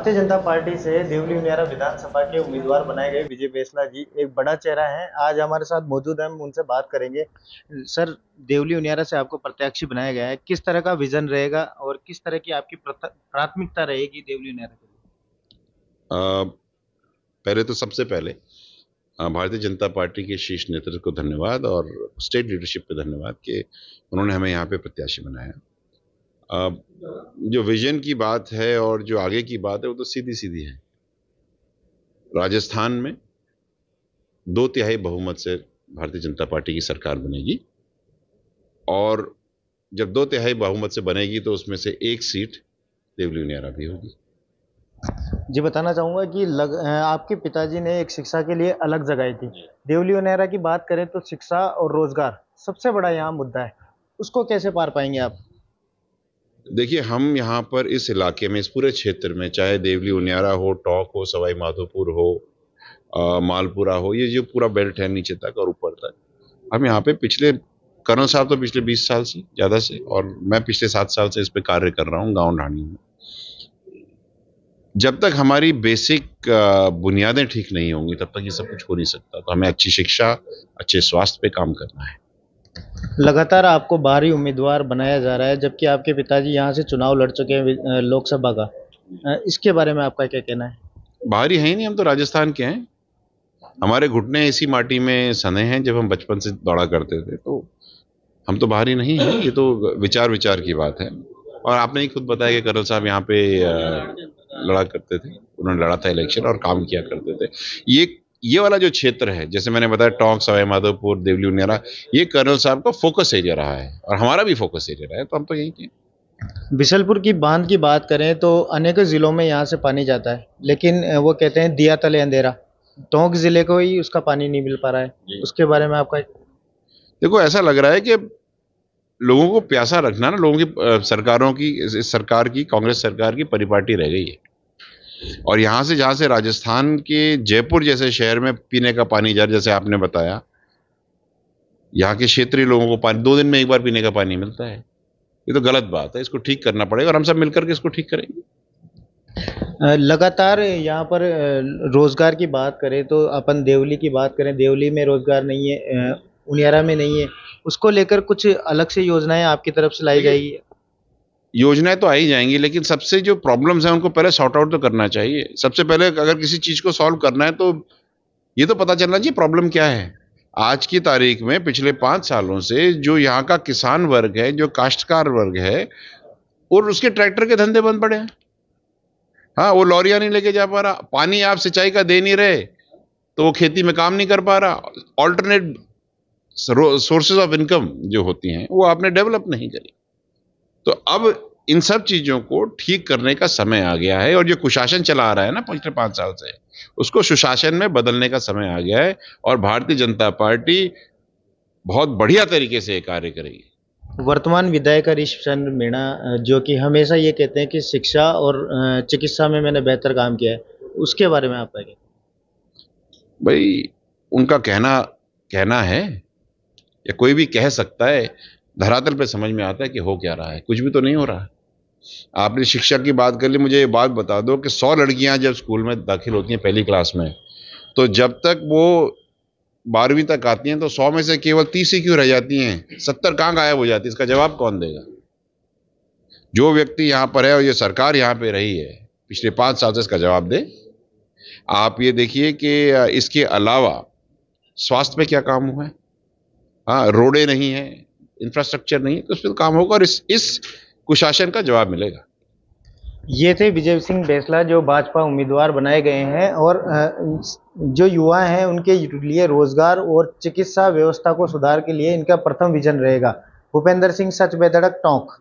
Bharatiya Janata party से देवली उनियारा विधानसभा के उम्मीदवार बनाए गए विजय बेसला जी एक बड़ा चेहरा है। आज हमारे साथ मौजूद हैं, हम उनसे बात करेंगे। सर, देवली उनियारा से आपको प्रत्याशी बनाया गया है, किस तरह का विजन रहेगा और किस तरह की आपकी प्राथमिकता रहेगी देवली उनियारा के लिए? अ, पहले तो सबसे पहले भारतीय जनता पार्टी के शीर्ष नेतृत्व को धन्यवाद और स्टेट लीडरशिप पे धन्यवाद कि उन्होंने हमें यहाँ पे प्रत्याशी बनाया। अ, जो विजन की बात है और जो आगे की बात है वो तो सीधी सीधी है। राजस्थान में 2/3 बहुमत से भारतीय जनता पार्टी की सरकार बनेगी और जब 2/3 बहुमत से बनेगी तो उसमें से एक सीट देवली उनियारा भी होगी। जी, बताना चाहूंगा कि आपके पिताजी ने एक शिक्षा के लिए अलग जगह थी। देवली उनियारा की बात करें तो शिक्षा और रोजगार सबसे बड़ा यहाँ मुद्दा है, उसको कैसे पार पाएंगे आप? देखिए, हम यहाँ पर इस इलाके में, इस पूरे क्षेत्र में, चाहे देवली उनियारा हो, टोंक हो, सवाई माधोपुर हो, मालपुरा हो, ये जो पूरा बेल्ट है नीचे तक और ऊपर तक, हम यहाँ पे पिछले कर्नल साहब तो पिछले 20 साल से ज़्यादा से, और मैं पिछले 7 साल से इस पे कार्य कर रहा हूँ गाँव ढाणी में। जब तक हमारी बेसिक बुनियादें ठीक नहीं होंगी तब तक ये सब कुछ हो नहीं सकता। तो हमें अच्छी शिक्षा, अच्छे स्वास्थ्य पे काम करना है। लगातार आपको बाहरी उम्मीदवार बनाया जा रहा है, जबकि आपके पिताजी यहाँ से चुनाव लड़ चुके हैं लोकसभा का। इसके बारे में आपका क्या कहना है? बाहरी है ही नहीं, हम तो राजस्थान के हैं। हमारे घुटने इसी माटी में सने हैं, जब हम बचपन से दौड़ा करते थे, तो हम तो बाहरी नहीं हैं। ये तो विचार विचार की बात है। और आपने ही खुद बताया कि कर्नल साहब यहाँ पे लड़ा करते थे, उन्होंने लड़ा था इलेक्शन और काम किया करते थे। ये वाला जो क्षेत्र है, जैसे मैंने बताया, टोंक, सवाई माधोपुर, देवली उनियारा, ये कर्नल साहब का फोकस एरिया रहा है और हमारा भी फोकस एरिया रहा है, तो हम तो यहीं के। बिशलपुर की बांध की बात करें तो अनेकों जिलों में यहाँ से पानी जाता है, लेकिन वो कहते हैं दिया तले अंधेरा। टोंक जिले को ही उसका पानी नहीं मिल पा रहा है, उसके बारे में आपका? देखो, ऐसा लग रहा है कि लोगों को प्यासा रखना ना, लोगों की सरकारों की, इस सरकार की, कांग्रेस सरकार की परिपाटी रह गई है। और यहाँ से, जहाँ से राजस्थान के जयपुर जैसे शहर में पीने का पानी जा रहा है, जैसे आपने बताया, यहाँ के क्षेत्रीय लोगों को पानी 2 दिन में एक बार पीने का पानी मिलता है। ये तो गलत बात है, इसको ठीक करना पड़ेगा और हम सब मिलकर के इसको ठीक करेंगे। लगातार यहाँ पर रोजगार की बात करें तो अपन देवली की बात करें, देवली में रोजगार नहीं है, उनियारा में नहीं है। उसको लेकर कुछ अलग से योजनाएं आपकी तरफ से लाई जाएगी? योजनाएं तो आई जाएंगी, लेकिन सबसे जो प्रॉब्लम्स हैं उनको पहले सॉर्ट आउट तो करना चाहिए। सबसे पहले अगर किसी चीज को सॉल्व करना है तो ये तो पता चलना चाहिए प्रॉब्लम क्या है। आज की तारीख में पिछले 5 सालों से जो यहाँ का किसान वर्ग है, जो काश्तकार वर्ग है, और उसके ट्रैक्टर के धंधे बंद पड़े हैं। हाँ, वो लॉरियां नहीं लेके जा पा रहा, पानी आप सिंचाई का दे नहीं रहे तो वो खेती में काम नहीं कर पा रहा। ऑल्टरनेट सोर्सेज ऑफ इनकम जो होती हैं वो आपने डेवलप नहीं करी। तो अब इन सब चीजों को ठीक करने का समय आ गया है, और जो कुशासन चला आ रहा है ना पिछले 5 साल से, उसको सुशासन में बदलने का समय आ गया है। और भारतीय जनता पार्टी बहुत बढ़िया तरीके से कार्य करेगी। वर्तमान विधायक हरीश चंद्र मीणा, जो कि हमेशा ये कहते हैं कि शिक्षा और चिकित्सा में मैंने बेहतर काम किया है, उसके बारे में आपका क्या? भाई, उनका कहना कहना है, या कोई भी कह सकता है। धरातल पे समझ में आता है कि हो क्या रहा है। कुछ भी तो नहीं हो रहा। आपने शिक्षा की बात कर ली, मुझे ये बात बता दो कि 100 लड़कियां जब स्कूल में दाखिल होती हैं पहली क्लास में, तो जब तक वो 12वीं तक आती हैं तो 100 में से केवल 30 ही क्यों रह जाती हैं? 70 कहाँ गायब हो जाती है? इसका जवाब कौन देगा? जो व्यक्ति यहाँ पर है और ये सरकार यहाँ पे रही है पिछले 5 साल से, इसका जवाब दे। आप ये देखिए कि इसके अलावा स्वास्थ्य पे क्या काम हुआ है। हाँ, रोडें नहीं है, इंफ्रास्ट्रक्चर नहीं है, तो उस पर काम होगा और इस कुशासन का जवाब मिलेगा। ये थे विजय सिंह बेसला, जो भाजपा उम्मीदवार बनाए गए हैं, और जो युवा हैं उनके लिए रोजगार और चिकित्सा व्यवस्था को सुधार के लिए इनका प्रथम विजन रहेगा। भूपेंद्र सिंह, सच बेधड़क, टोंक।